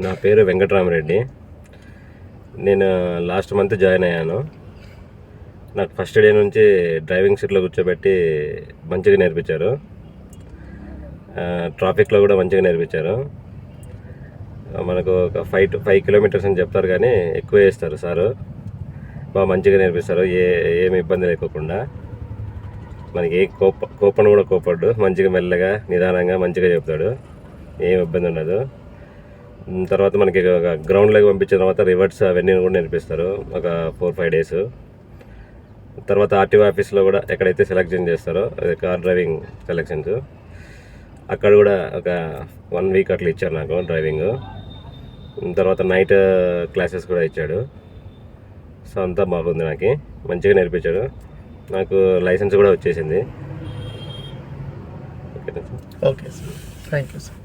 నా పేరు వెంకటరామరెడ్డి. నేను లాస్ట్ మంత్ జాయిన్ అయ్యాను. నాకు ఫస్ట్ డే నుంచి డ్రైవింగ్ సీట్లో కూర్చోబెట్టి మంచిగా నేర్పించారు. ట్రాఫిక్లో కూడా మంచిగా నేర్పించారు. మనకు ఒక 5 కిలోమీటర్స్ అని చెప్తారు, కానీ ఎక్కువ వేస్తారు సారు. బాగా మంచిగా నేర్పిస్తారు, ఏమి ఇబ్బంది లేకోకుండా. మనకి ఏ కోపం కూడా కోపడ్డు. మంచిగా మెల్లగా నిదానంగా మంచిగా చెప్తాడు, ఏం ఇబ్బంది ఉండదు. తర్వాత మనకి ఒక గ్రౌండ్లోకి పంపించిన తర్వాత రివర్స్ అవన్నీ కూడా నేర్పిస్తారు ఒక 4-5 డేస్. తర్వాత ఆర్టీఓ ఆఫీస్లో కూడా ఎక్కడైతే సెలెక్షన్ చేస్తారో కార్ డ్రైవింగ్ సెలెక్షన్స్, అక్కడ కూడా ఒక 1 వీక్ అట్లా ఇచ్చారు నాకు డ్రైవింగ్. తర్వాత నైట్ క్లాసెస్ కూడా ఇచ్చాడు. సో అంతా బాగుంది, నాకు మంచిగా నేర్పించాడు. నాకు లైసెన్స్ కూడా వచ్చేసింది. Okay sir, thank you sir.